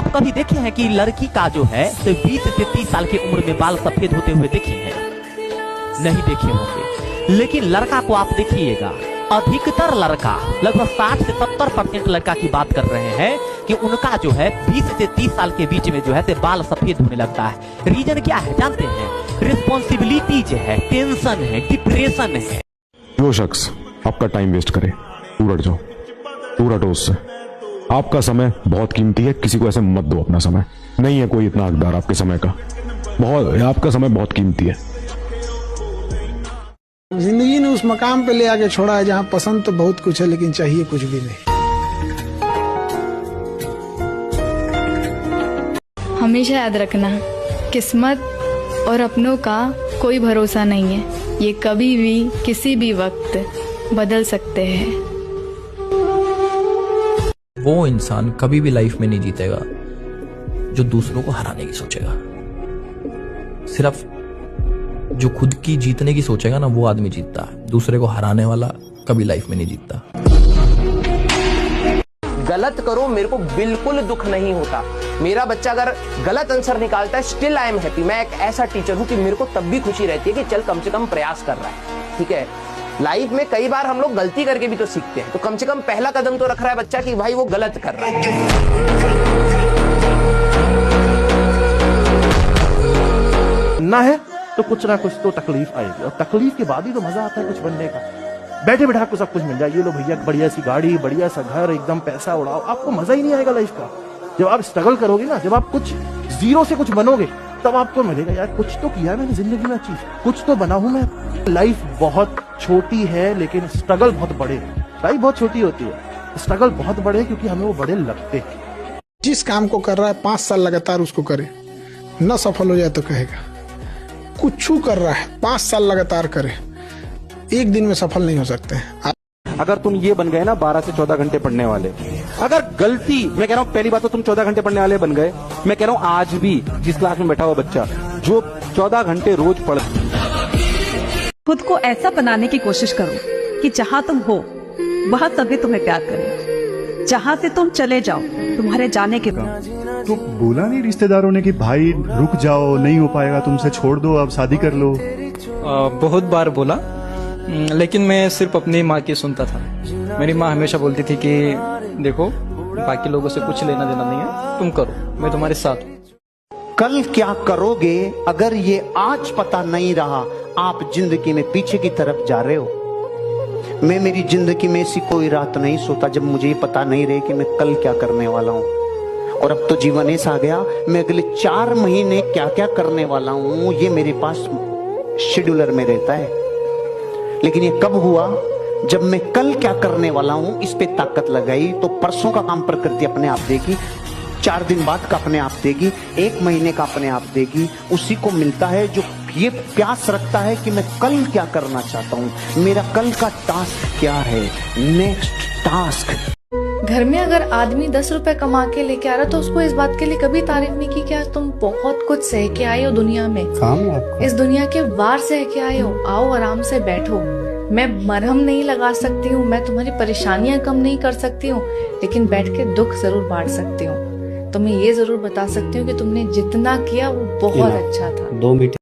आप कभी देखे हैं कि लड़की का जो है 20 से 30 साल की उम्र में बाल सफेद होते हुए देखे हैं? नहीं देखे होंगे। लेकिन लड़का को आप देखिएगा, अधिकतर लड़का, लगभग 60 से 70% लड़का की बात कर रहे हैं कि उनका जो है 20 से 30 साल के बीच में जो है बाल सफेद होने लगता है। रीजन क्या है जानते हैं? रिस्पॉन्सिबिलिटी जो है, टेंशन है, डिप्रेशन है। जो शख्स आपका टाइम वेस्ट करे, दूर हट जाओ, दूर हटो उससे। आपका समय बहुत कीमती है, किसी को ऐसे मत दो अपना समय। नहीं है कोई इतना हकदार आपके समय का, आपका समय बहुत कीमती है। जिंदगी ने उस मकाम पे ले आके छोड़ा है जहाँ पसंद तो बहुत कुछ है लेकिन चाहिए कुछ भी नहीं। हमेशा याद रखना, किस्मत और अपनों का कोई भरोसा नहीं है। ये कभी भी किसी भी वक्त बदल सकते हैं। वो इंसान कभी भी लाइफ में नहीं जीतेगा जो दूसरों को हराने की सोचेगा। सिर्फ जो खुद की जीतने की सोचेगा ना, वो आदमी जीतता है। दूसरे को हराने वाला कभी लाइफ में नहीं जीतता। गलत करो, मेरे को बिल्कुल दुख नहीं होता। मेरा बच्चा अगर गलत आंसर निकालता है, स्टिल आई एम हैप्पी। मैं एक ऐसा टीचर हूं कि मेरे को तब भी खुशी रहती है कि चल कम से कम प्रयास कर रहा है। ठीक है, लाइफ में कई बार हम लोग गलती करके भी तो सीखते हैं, तो कम से कम पहला कदम तो रख रहा है बच्चा कि भाई वो गलत कर रहा है। ना है तो कुछ ना कुछ तो तकलीफ आएगी, और तकलीफ के बाद ही तो मजा आता है कुछ बनने का। बैठे बैठे आपको सब कुछ मिल जाए, ये लो भैया बढ़िया सी गाड़ी, बढ़िया सा घर, एकदम पैसा उड़ाओ, आपको मजा ही नहीं आएगा लाइफ का। जब आप स्ट्रगल करोगे ना, जब आप कुछ जीरो से कुछ बनोगे, तब आपको मिलेगा यार कुछ तो किया है मैंने जिंदगी में, अचीव कुछ तो बना हूं मैं। लाइफ बहुत छोटी है लेकिन स्ट्रगल बहुत बड़े हैं। लाइफ बहुत छोटी होती है, स्ट्रगल बहुत बड़े हैं क्योंकि हमें वो बड़े लगते हैं। जिस काम को कर रहा है 5 साल लगातार उसको करे, न सफल हो जाए तो कहेगा। कुछ कर रहा है 5 साल लगातार करे, एक दिन में सफल नहीं हो सकते हैं। अगर तुम ये बन गए ना 12 से 14 घंटे पढ़ने वाले, अगर गलती, मैं कह रहा हूँ पहली बात तो तुम 14 घंटे पढ़ने वाले बन गए। मैं कह रहा हूँ आज भी जिस क्लास में बैठा हुआ बच्चा जो 14 घंटे रोज पढ़, खुद को ऐसा बनाने की कोशिश करो कि जहाँ तुम हो वहाँ सभी तुम्हें प्यार करें। जहाँ से तुम चले जाओ, तुम्हारे जाने के बाद तो बोला नहीं रिश्तेदारों ने कि भाई रुक जाओ, नहीं हो पाएगा तुमसे, छोड़ दो, अब शादी कर लो? बहुत बार बोला, लेकिन मैं सिर्फ अपनी माँ की सुनता था। मेरी माँ हमेशा बोलती थी कि देखो बाकी लोगों से कुछ लेना देना नहीं है, तुम करो, मैं तुम्हारे साथ हूँ। कल क्या करोगे अगर ये आज पता नहीं रहा, आप जिंदगी में पीछे की तरफ जा रहे हो। मैं मेरी जिंदगी में ऐसी कोई रात नहीं सोता जब मुझे ये पता नहीं रहे कि मैं कल क्या करने वाला हूँ। और अब तो जीवन ऐसा आ गया, मैं अगले 4 महीने क्या क्या करने वाला हूँ ये मेरे पास शेड्यूलर में रहता है। लेकिन ये कब हुआ? जब मैं कल क्या करने वाला हूं इस पे ताकत लगाई, तो परसों का काम प्रकृति अपने आप देगी, 4 दिन बाद का अपने आप देगी, 1 महीने का अपने आप देगी। उसी को मिलता है जो ये प्यास रखता है कि मैं कल क्या करना चाहता हूं, मेरा कल का टास्क क्या है, नेक्स्ट टास्क। घर में अगर आदमी 10 रुपए कमा के लेके आ रहा तो उसको इस बात के लिए कभी तारीफ नहीं की कि आज तुम बहुत कुछ सह के आए हो दुनिया में, इस दुनिया के वार सह के आए हो। आओ आराम से बैठो, मैं मरहम नहीं लगा सकती हूँ, मैं तुम्हारी परेशानियां कम नहीं कर सकती हूँ, लेकिन बैठ के दुख जरूर बांट सकती हूँ। तो मैं ये जरूर बता सकती हूँ कि तुमने जितना किया वो बहुत अच्छा था। 2 मीटर